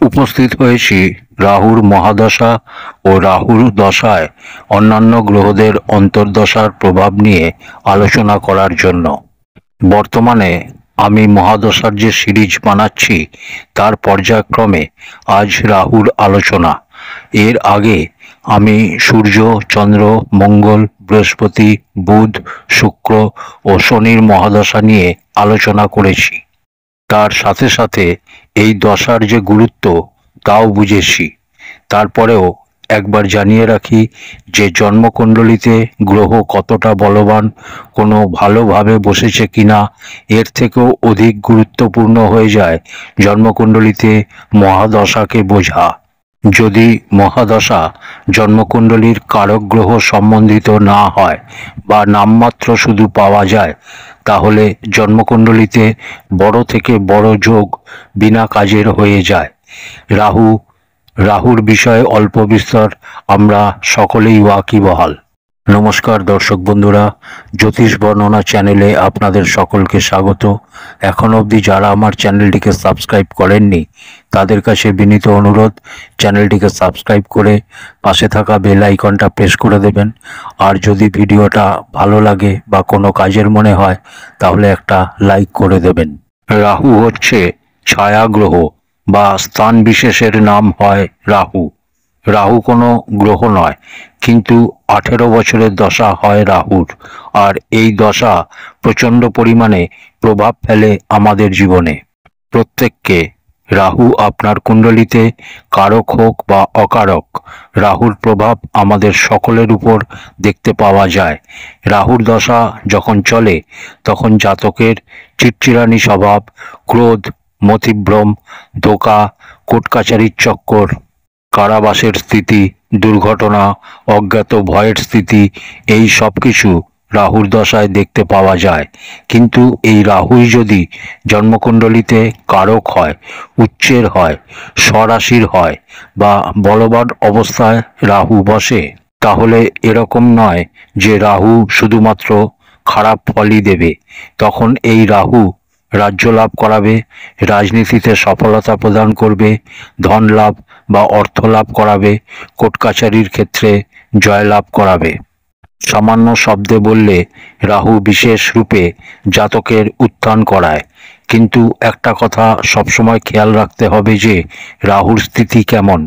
উপস্থিত হয়েছি রাহুর মহাদশা ও রাহুর দশায় অন্যান্য গ্রহদের অন্তর্দশার প্রভাব নিয়ে আলোচনা করার জন্য। বর্তমানে আমি মহাদশার যে সিরিজ বানাচ্ছি তার পর্যায়ক্রমে আজ রাহুর আলোচনা। এর আগে আমি সূর্য, চন্দ্র, মঙ্গল, বৃহস্পতি, বুধ, শুক্র ও শনির মহাদশা নিয়ে আলোচনা করেছি। তার সাথে সাথে এই দশার যে গুরুত্ব তাও বুঝেছি। তারপরেও একবার জানিয়ে রাখি যে জন্মকুণ্ডলিতে গ্রহ কতটা বলবান, কোনো ভালোভাবে বসেছে কিনা, এর থেকেও অধিক গুরুত্বপূর্ণ হয়ে যায় জন্মকুণ্ডলিতে মহাদশাকে বোঝা। যদি মহাদশা জন্মকুণ্ডলীর কারক গ্রহ সম্বন্ধিত না হয় বা নামমাত্র শুধু পাওয়া যায়, তাহলে জন্মকুণ্ডলীতে বড় থেকে বড় যোগ বিনা কাজের হয়ে যায়। রাহুর বিষয়ে অল্প বিস্তর আমরা সকলেই ওয়াকিবহাল। নমস্কার দর্শক বন্ধুরা, জ্যোতিষ বর্ণনা চ্যানেলে আপনাদের সকলকে স্বাগত। এখন অবধি যারা আমার চ্যানেলটিকে সাবস্ক্রাইব করেননি তাদের কাছে বিনীত অনুরোধ, চ্যানেলটিকে সাবস্ক্রাইব করে পাশে থাকা বেল আইকনটা প্রেস করে দেবেন। আর যদি ভিডিওটা ভালো লাগে বা কোনো কাজের মনে হয় তাহলে একটা লাইক করে দেবেন। রাহু হচ্ছে ছায়া গ্রহ বা স্থান বিশেষের নাম হয় রাহু। রাহু কোনো গ্রহ নয়, কিন্তু 18 বছরের দশা হয় রাহুর। আর এই দশা প্রচণ্ড পরিমাণে প্রভাব ফেলে আমাদের জীবনে। প্রত্যেককে রাহু আপনার কুণ্ডলিতে কারক হোক বা অকারক, রাহুর প্রভাব আমাদের সকলের উপর দেখতে পাওয়া যায়। রাহুর দশা যখন চলে তখন জাতকের চিড়চিড়ানি স্বভাব, ক্রোধ, মতিভ্রম, ধোঁকা, কোর্ট কাছারির চক্কর, কারাবাসের স্থিতি, দুর্ঘটনা, অজ্ঞাত ভয়ের স্থিতি, এই সব কিছু রাহুর দশায় দেখতে পাওয়া যায়। কিন্তু এই রাহুই যদি জন্মকুণ্ডলিতে কারক হয়, উচ্চের হয়, স্বরাশির হয় বা বলবান অবস্থায় রাহু বসে, তাহলে এরকম নয় যে রাহু শুধুমাত্র খারাপ ফলই দেবে। তখন এই রাহু রাজ্য লাভ করাবে, রাজনীতিতে সফলতা প্রদান করবে, ধন লাভ বা অর্থ লাভ করাবে, কোর্ট কাছারির ক্ষেত্রে জয়লাভ করাবে। সামান্য শব্দে বললে রাহু বিশেষ রূপে জাতকের উত্থান করায়। কিন্তু একটা কথা সবসময় খেয়াল রাখতে হবে যে রাহুর স্থিতি কেমন,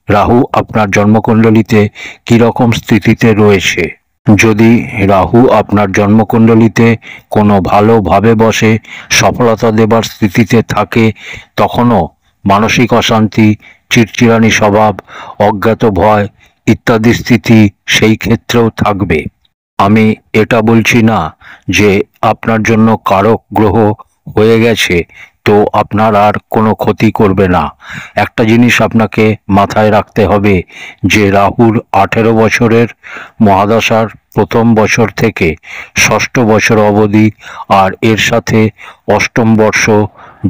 রাহু আপনার জন্মকুণ্ডলিতে কীরকম স্থিতিতে রয়েছে। যদি রাহু আপনার জন্মকুণ্ডলিতে কোনো ভালোভাবে বসে সফলতা দেবার স্থিতিতে থাকে, তখনও মানসিক অশান্তি, চিড়চিড়ানি স্বভাব, অজ্ঞাত ভয় ইত্যাদি স্থিতি সেই ক্ষেত্রেও থাকবে। আমি এটা বলছি না যে আপনার জন্য কারক গ্রহ হয়ে গেছে তো আপনার আর কোনো ক্ষতি করবে না। একটা জিনিস আপনাকে মাথায় রাখতে হবে যে রাহুর 18 বছরের মহাদশার প্রথম বছর থেকে ষষ্ঠ বছর অবধি আর এর সাথে অষ্টম বর্ষ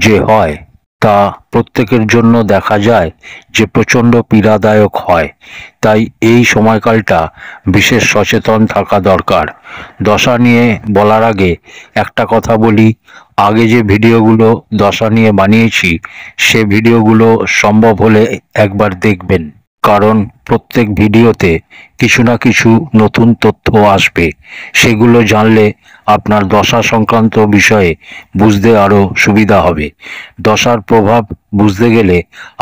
যে হয় তা প্রত্যেকের জন্য দেখা যায় যে প্রচণ্ড পীড়াদায়ক হয়। তাই এই সময়কালটা বিশেষ সচেতন থাকা দরকার। দশা নিয়ে বলার আগে একটা কথা বলি, আগে যে ভিডিওগুলো দশা নিয়ে বানিয়েছি সে ভিডিওগুলো সম্ভব হলে একবার দেখবেন, কারণ প্রত্যেক ভিডিওতে কিছু না কিছু নতুন তথ্য আসবে। সেগুলো জানলে আপনার দশা সংক্রান্ত বিষয়ে বুঝতে আরও সুবিধা হবে। দশার প্রভাব বুঝতে গেলে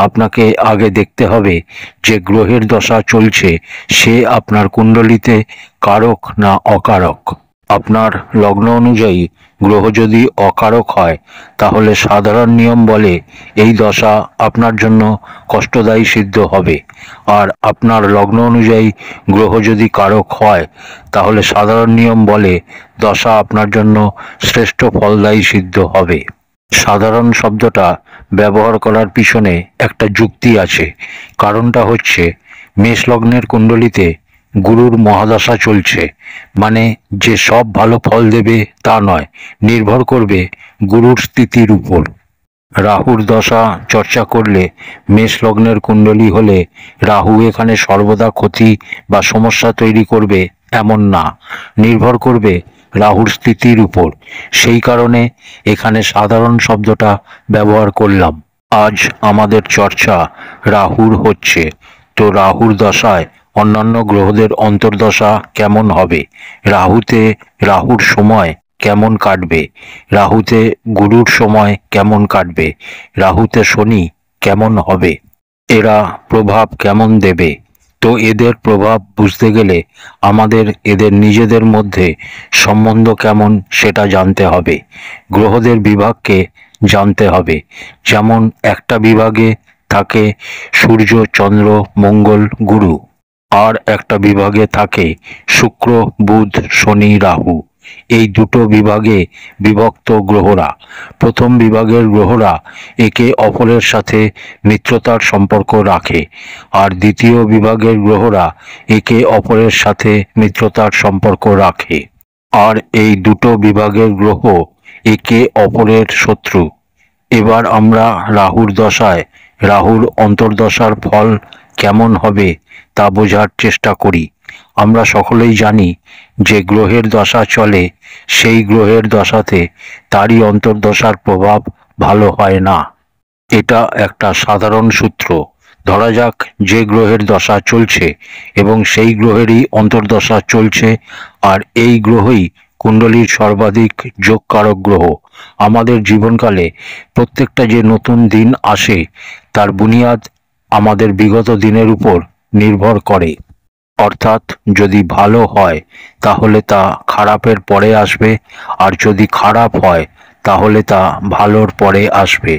আপনাকে আগে দেখতে হবে যে গ্রহের দশা চলছে সে আপনার কুণ্ডলিতে কারক না অকারক। আপনার লগ্ন অনুযায়ী গ্রহ যদি অকারক হয় তাহলে সাধারণ নিয়ম বলে এই দশা আপনার জন্য কষ্টদায়ী সিদ্ধ হবে। আর আপনার লগ্ন অনুযায়ী গ্রহ যদি কারক হয় তাহলে সাধারণ নিয়ম বলে দশা আপনার জন্য শ্রেষ্ঠ ফলদায়ী সিদ্ধ হবে। সাধারণ শব্দটা ব্যবহার করার পিছনে একটা যুক্তি আছে। কারণটা হচ্ছে মেষ লগ্নের কুণ্ডলিতে গুরুর মহাদশা চলছে, মানে যে সব ভালো ফল দেবে তা নয়, নির্ভর করবে গুরুর স্থিতির উপর। রাহুর দশা চর্চা করলে মেষ লগ্নের কুণ্ডলী হলে রাহু এখানে সর্বদা ক্ষতি বা সমস্যা তৈরি করবে এমন না, নির্ভর করবে রাহুর স্থিতির উপর। সেই কারণে এখানে সাধারণ শব্দটা ব্যবহার করলাম। আজ আমাদের চর্চা রাহুর হচ্ছে। তো রাহুর দশায় অন্যান্য গ্রহদের অন্তর্দশা কেমন হবে, রাহুতে রাহুর সময় কেমন কাটবে, রাহুতে গুরুর সময় কেমন কাটবে, রাহুতে শনি কেমন হবে, এরা প্রভাব কেমন দেবে। তো এদের প্রভাব বুঝতে গেলে আমাদের এদের নিজেদের মধ্যে সম্বন্ধ কেমন সেটা জানতে হবে। গ্রহদের বিভাগকে জানতে হবে। যেমন একটা বিভাগে থাকে সূর্য, চন্দ্র, মঙ্গল, গুরু, আর একটা বিভাগে থাকে শুক্র, বুধ, শনি, রাহু। এই দুটো বিভাগে বিভক্ত গ্রহরা, প্রথম বিভাগের গ্রহরা একে অপরের সাথে মিত্রতার সম্পর্ক রাখে, আর দ্বিতীয় বিভাগের গ্রহরা একে অপরের সাথে মিত্রতার সম্পর্ক রাখে। আর এই দুটো বিভাগের গ্রহ একে অপরের শত্রু। এবার আমরা রাহুর দশায় রাহুর অন্তর্দশার ফল কেমন হবে তা বোঝার চেষ্টা করি। আমরা সকলেই জানি যে গ্রহের দশা চলে, সেই গ্রহের দশাতে তারই অন্তর্দশার প্রভাব ভালো হয় না। এটা একটা সাধারণ সূত্র। ধরা যাক যে গ্রহের দশা চলছে এবং সেই গ্রহেরই অন্তর্দশা চলছে, আর এই গ্রহই কুণ্ডলীর সর্বাধিক যোগকারক গ্রহ। আমাদের জীবনকালে প্রত্যেকটা যে নতুন দিন আসে তার বুনিয়াদ আমাদের বিগত দিনের উপর নির্ভর করে। অর্থাৎ যদি ভালো হয় তাহলে তা খারাপের পরে আসবে, আর যদি খারাপ হয় তাহলে তা ভালোর পরে আসবে।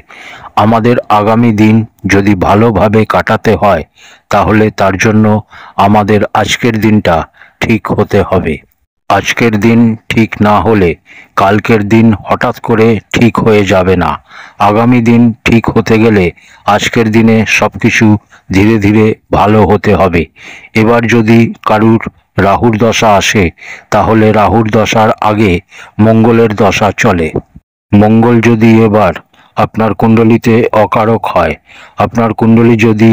আমাদের আগামী দিন যদি ভালোভাবে কাটাতে হয় তাহলে তার জন্য আমাদের আজকের দিনটা ঠিক হতে হবে। আজকের দিন ঠিক না হলে কালকের দিন হঠাৎ করে ঠিক হয়ে যাবে না। আগামী দিন ঠিক হতে গেলে আজকের দিনে সবকিছু ধীরে ধীরে ভালো হতে হবে। এবার যদি কারুর রাহুর দশা আসে তাহলে রাহুর দশার আগে মঙ্গলের দশা চলে। মঙ্গল যদি এবার আপনার কুণ্ডলিতে অকারক হয়, আপনার কুণ্ডলী যদি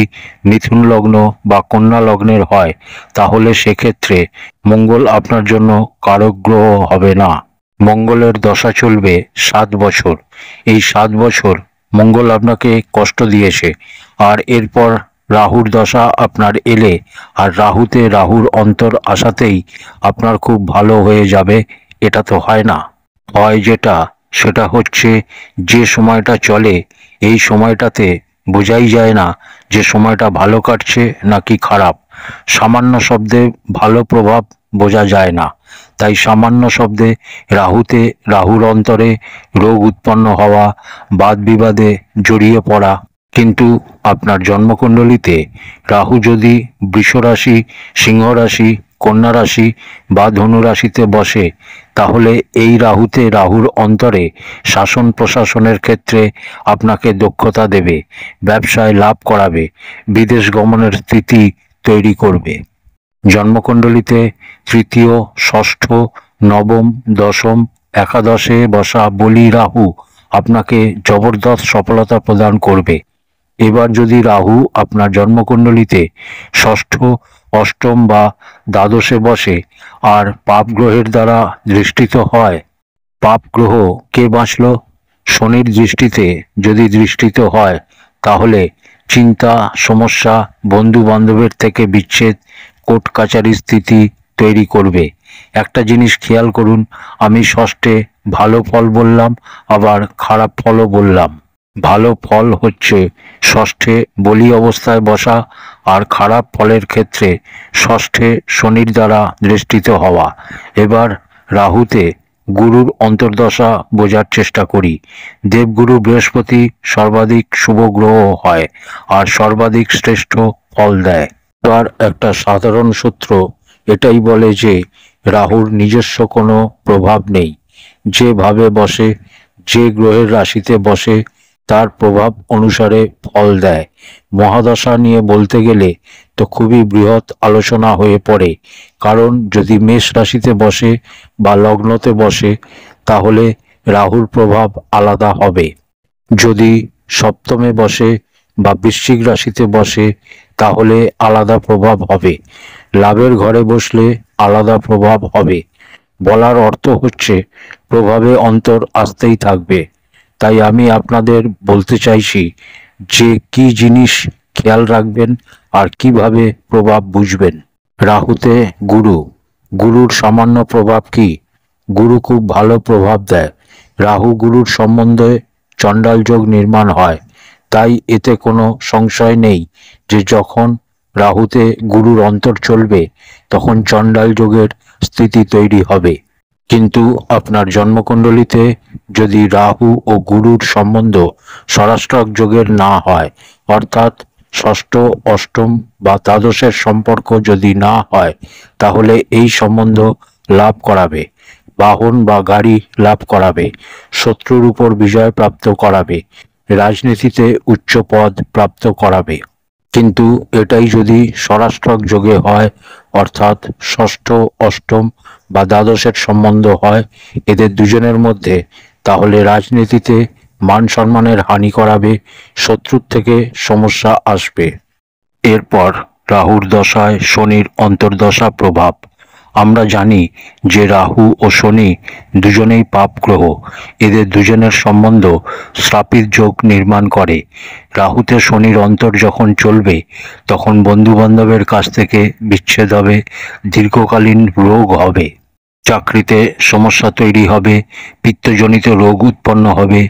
মিথুন লগ্ন বা কন্যা লগ্নের হয়, তাহলে সেক্ষেত্রে মঙ্গল আপনার জন্য কারক গ্রহ হবে না। মঙ্গলের দশা চলবে 7 বছর। এই 7 বছর মঙ্গল আপনাকে কষ্ট দিয়েছে, আর এরপর রাহুর দশা আপনার এলে আর রাহুতে রাহুর অন্তর আসাতেই আপনার খুব ভালো হয়ে যাবে, এটা তো হয় না। হয় যেটা, সেটা হচ্ছে যে সময়টা চলে এই সময়টাতে বোঝাই যায় না যে সময়টা ভালো কাটছে নাকি খারাপ। সামান্য শব্দে ভালো প্রভাব বোঝা যায় না, তাই সামান্য শব্দে রাহুতে রাহুর অন্তরে রোগ উৎপন্ন হওয়া, বাদ বিবাদে জড়িয়ে পড়া। কিন্তু আপনার জন্মকুণ্ডলিতে রাহু যদি বৃষ রাশি, সিংহ রাশি, কন্যা রাশি বা ধনু রাশিতে বসে, তাহলে এই রাহুতে রাহুর অন্তরে শাসন প্রশাসনের ক্ষেত্রে আপনাকে দক্ষতা দেবে, ব্যবসায় লাভ করাবে, বিদেশ গমনের স্থিতি তৈরি করবে। জন্মকুণ্ডলিতে তৃতীয়, ষষ্ঠ, নবম, দশম, একাদশে বসা বলি রাহু আপনাকে জবরদস্ত সফলতা প্রদান করবে। এবার যদি রাহু আপনার জন্মকুণ্ডলিতে ষষ্ঠ, অষ্টম বা দ্বাদশে বসে আর পাপ গ্রহের দ্বারা দৃষ্টিত হয়, পাপ গ্রহ কে বাঁচল? শনির দৃষ্টিতে যদি দৃষ্টিত হয় তাহলে চিন্তা, সমস্যা, বন্ধু বান্ধবের থেকে বিচ্ছেদ, কোর্ট কাচারির স্থিতি তৈরি করবে। একটা জিনিস খেয়াল করুন, আমি ষষ্ঠে ভালো ফল বললাম, আবার খারাপ ফলও বললাম। ভালো ফল হচ্ছে ষষ্ঠে বলি অবস্থায় বসা, আর খারাপ ফলের ক্ষেত্রে ষষ্ঠে শনির দ্বারা দৃষ্টিত হওয়া। এবার রাহুতে গুরুর অন্তর্দশা বোঝার চেষ্টা করি। দেবগুরু বৃহস্পতি সর্বাধিক শুভ গ্রহ হয় আর সর্বাধিক শ্রেষ্ঠ ফল দেয়। তার একটা সাধারণ সূত্র এটাই বলে যে রাহুর নিজস্ব কোনো প্রভাব নেই। যেভাবে বসে, যে গ্রহের রাশিতে বসে তার প্রভাব অনুসারে ফল দেয়। মহাদশা নিয়ে বলতে গেলে তো খুবই বৃহৎ আলোচনা হয়ে পড়ে, কারণ যদি মেষ রাশিতে বসে বা লগ্নতে বসে তাহলে রাহুর প্রভাব আলাদা হবে। যদি সপ্তমে বসে বা বৃশ্চিক রাশিতে বসে তাহলে আলাদা প্রভাব হবে। লাভের ঘরে বসলে আলাদা প্রভাব হবে। বলার অর্থ হচ্ছে প্রভাবে অন্তর আসতেই থাকবে। তাই আমি আপনাদের বলতে চাইছি, যে কি জিনিস খেয়াল রাখবেন আর কিভাবে প্রভাব বুঝবেন। রাহুতে গুরু, গুরুর সামান্য প্রভাব কি? গুরু খুব ভালো প্রভাব দেয়। রাহু গুরুর সম্বন্ধে চণ্ডাল যোগ নির্মাণ হয়, তাই এতে কোনো সংশয় নেই যে যখন রাহুতে গুরুর অন্তর চলবে তখন চণ্ডাল যোগের স্থিতি তৈরি হবে। কিন্তু আপনার জন্মকুণ্ডলিতে যদি রাহু ও গুরুর সম্বন্ধ ষষ্ঠক যোগের না হয়, অর্থাৎ ষষ্ঠ, অষ্টম বা দ্বাদশের সম্পর্ক যদি না হয়, তাহলে এই সম্বন্ধ লাভ করাবে, বাহন বা গাড়ি লাভ করাবে, শত্রুর উপর বিজয় প্রাপ্ত করাবে, রাজনীতিতে উচ্চ পদ প্রাপ্ত করাবে। কিন্তু এটাই যদি ষষ্ঠক যোগে হয়, অর্থাৎ ষষ্ঠ, অষ্টম বা দ্বাদশের সম্বন্ধ হয় এদের দুজনের মধ্যে, তাহলে রাজনীতিতে মান সম্মানের হানি করাবে, শত্রুর থেকে সমস্যা আসবে। এরপর রাহুর দশায় শনির অন্তর্দশা প্রভাব। আমরা জানি যে রাহু ও শনি দুজনেই পাপ গ্রহ। এদের দুজনের সম্বন্ধ শ্রাপিত যোগ নির্মাণ করে। রাহুতে শনির অন্তর যখন চলবে তখন বন্ধু বান্ধবের কাছ থেকে বিচ্ছেদ হবে, দীর্ঘকালীন রোগ হবে, চাকরিতে সমস্যা তৈরি হবে, পিত্তজনিত রোগ উৎপন্ন হবে।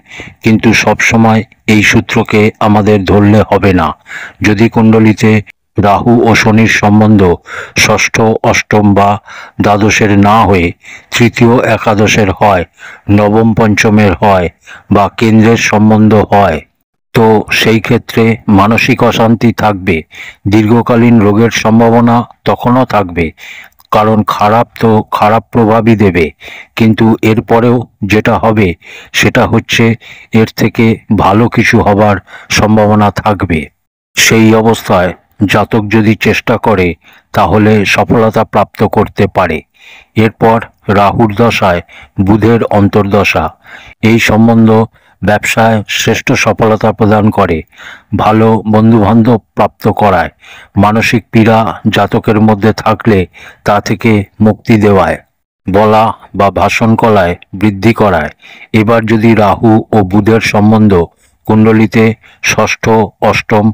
কিন্তু সবসময় এই সূত্রকে আমাদের ধরলে হবে না। যদি কুণ্ডলিতে রাহু ও শনির সম্বন্ধ ষষ্ঠ, অষ্টম বা দ্বাদশের না হয়ে তৃতীয়, একাদশের হয়, নবম, পঞ্চমের হয় বা কেন্দ্রের সম্বন্ধ হয়, তো সেই ক্ষেত্রে মানসিক অশান্তি থাকবে, দীর্ঘকালীন রোগের সম্ভাবনা তখনও থাকবে, কারণ খারাপ তো খারাপ প্রভাবই দেবে। কিন্তু এরপরেও যেটা হবে সেটা হচ্ছে এর থেকে ভালো কিছু হবার সম্ভাবনা থাকবে। সেই অবস্থায় জাতক যদি চেষ্টা করে তাহলে সফলতা প্রাপ্ত করতে পারে। এরপর রাহুর দশায় বুধের অন্তর্দশা। এই সম্বন্ধ ব্যবসায় শ্রেষ্ঠ সফলতা প্রদান করে, ভালো বন্ধুবান্ধব প্রাপ্ত করায়, মানসিক পীড়া জাতকের মধ্যে থাকলে তা থেকে মুক্তি দেওয়ায়, বলা বা ভাষণ কলায় বৃদ্ধি করায়। এবার যদি রাহু ও বুধের সম্বন্ধ কুণ্ডলিতে ষষ্ঠ, অষ্টম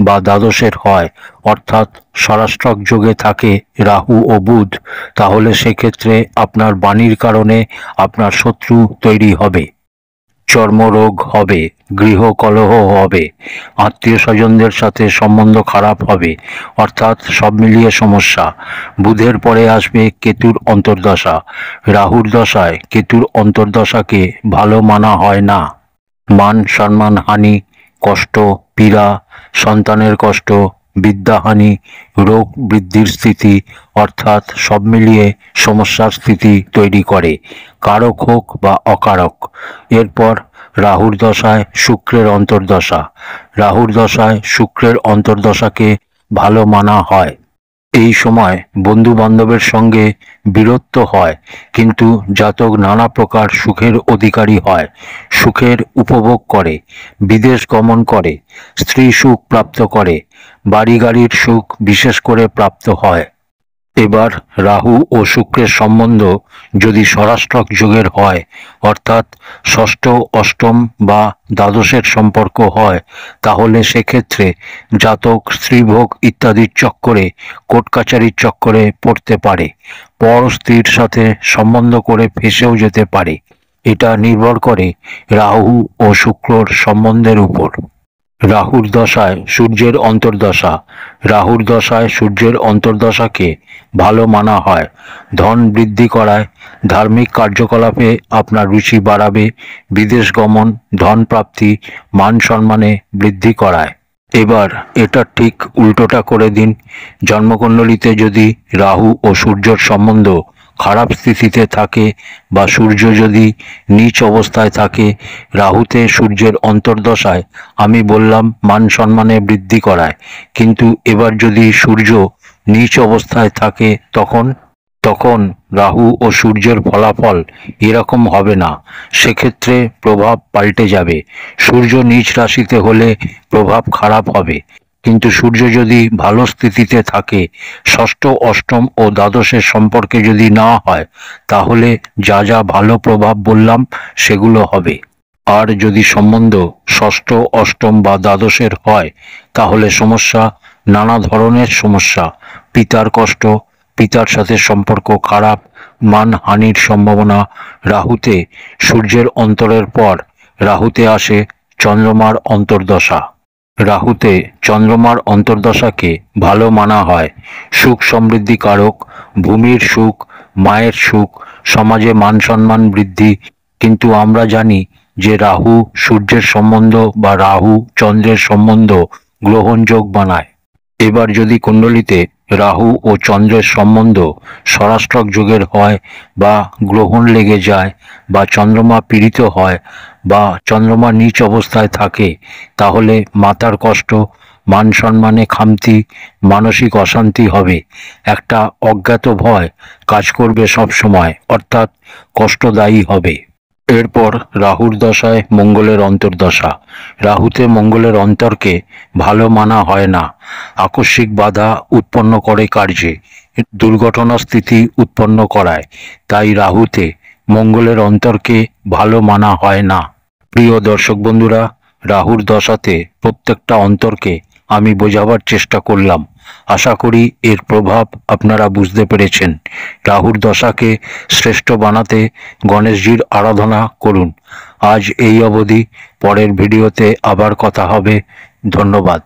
বা দ্বাদশের হয়, অর্থাৎ ষষ্ঠক যোগে থাকে রাহু ও বুধ, তাহলে সেক্ষেত্রে আপনার বাণীর কারণে আপনার শত্রু তৈরি হবে, চর্মরোগ হবে, গৃহ কলহ হবে, আত্মীয় স্বজনদের সাথে সম্বন্ধ খারাপ হবে, অর্থাৎ সব মিলিয়ে সমস্যা। বুধের পরে আসবে কেতুর অন্তর্দশা। রাহুর দশায় কেতুর অন্তর্দশাকে ভালো মানা হয় না। মান সম্মান হানি, কষ্ট, পীড়া, সন্তানের কষ্ট, বিদ্যাহানি, রোগ বৃদ্ধির স্থিতি, অর্থাৎ সব মিলিয়ে সমস্যার স্থিতি তৈরি করে, কারক হোক বা অকারক। এরপর রাহুর দশায় শুক্রের অন্তর্দশা। রাহুর দশায় শুক্রের অন্তর্দশাকে ভালো মানা হয়। এই সময় বন্ধু বান্ধবের সঙ্গে বীরত্ব হয়, কিন্তু জাতক নানা প্রকার সুখের অধিকারী হয়, সুখের উপভোগ করে, বিদেশ গমন করে, স্ত্রী সুখ প্রাপ্ত করে, বাড়ি গাড়ির সুখ বিশেষ করে প্রাপ্ত হয়। এবার রাহু ও শুক্রের সম্বন্ধ যদি ষষ্ঠক যোগের হয়, অর্থাৎ ষষ্ঠ, অষ্টম বা দ্বাদশের সম্পর্ক হয়, তাহলে সেক্ষেত্রে জাতক স্ত্রীভোগ ইত্যাদির চক্করে, কোর্ট কাচারির চক্করে পড়তে পারে, পর স্ত্রীর সাথে সম্বন্ধ করে ফেঁসেও যেতে পারে। এটা নির্ভর করে রাহু ও শুক্রর সম্বন্ধের উপর। রাহুর দশায় সূর্যের অন্তর্দশা। রাহুর দশায় সূর্যের অন্তর্দশাকে ভালো মানা হয়, ধন বৃদ্ধি করায়, ধার্মিক কার্যকলাপে আপনার রুচি বাড়াবে, বিদেশ গমন, ধন প্রাপ্তি, মান সম্মানে বৃদ্ধি করায়। এবার এটা ঠিক উল্টোটা করে দিন। জন্মকুণ্ডলিতে যদি রাহু ও সূর্যর সম্বন্ধ খারাপ স্থিতিতে থাকে বা সূর্য যদি নীচ অবস্থায় থাকে, রাহুতে সূর্যের অন্তর্দশায় আমি বললাম মান সম্মানে বৃদ্ধি করায়, কিন্তু এবার যদি সূর্য নীচ অবস্থায় থাকে তখন তখন রাহু ও সূর্যের ফলাফল এরকম হবে না, সেক্ষেত্রে প্রভাব পাল্টে যাবে। সূর্য নীচ রাশিতে হলে প্রভাব খারাপ হবে, কিন্তু সূর্য যদি ভালো স্থিতিতে থাকে, ষষ্ঠ, অষ্টম ও দ্বাদশের সম্পর্কে যদি না হয়, তাহলে যা যা ভালো প্রভাব বললাম সেগুলো হবে। আর যদি সম্বন্ধ ষষ্ঠ, অষ্টম বা দ্বাদশের হয় তাহলে সমস্যা, নানা ধরনের সমস্যা, পিতার কষ্ট, পিতার সাথে সম্পর্ক খারাপ, মানহানির সম্ভাবনা। রাহুতে সূর্যের অন্তরের পর রাহুতে আসে চন্দ্রমার অন্তর্দশা। রাহুতে চন্দ্রমার অন্তর্দশাকে ভালো মানা হয়। সুখ সমৃদ্ধি কারক, ভূমির সুখ, মায়ের সুখ, সমাজে মান সম্মান বৃদ্ধি। কিন্তু আমরা জানি যে রাহু সূর্যের সম্বন্ধ বা রাহু চন্দ্রের সম্বন্ধ গ্রহণযোগ বানায়। এবার যদি কুণ্ডলিতে রাহু ও চন্দ্রের সম্বন্ধ স্বরাষ্ট্রক যোগের হয় বা গ্রহণ লেগে যায় বা চন্দ্রমা পীড়িত হয় বা চন্দ্রমা নীচ অবস্থায় থাকে তাহলে মাথার কষ্ট, মান সম্মানে খামতি, মানসিক অশান্তি হবে। একটা অজ্ঞাত ভয় কাজ করবে সব সময়, অর্থাৎ কষ্টদায়ী হবে। এরপর রাহুর দশায় মঙ্গলের অন্তর্দশা। রাহুতে মঙ্গলের অন্তরকে ভালো মানা হয় না। আকস্মিক বাধা উৎপন্ন করে কার্যে, দুর্ঘটনা স্থিতি উৎপন্ন করায়। তাই রাহুতে মঙ্গলের অন্তরকে ভালো মানা হয় না। প্রিয় দর্শক বন্ধুরা, রাহুর দশাতে প্রত্যেকটা অন্তরকে আমি বোঝাবার চেষ্টা করলাম। আশা করি এর প্রভাব আপনারা বুঝতে পেরেছেন। রাহুর দশাকে শ্রেষ্ঠ বানাতে গণেশজির আরাধনা করুন। আজ এই অবধি, পরের ভিডিওতে আবার কথা হবে। ধন্যবাদ।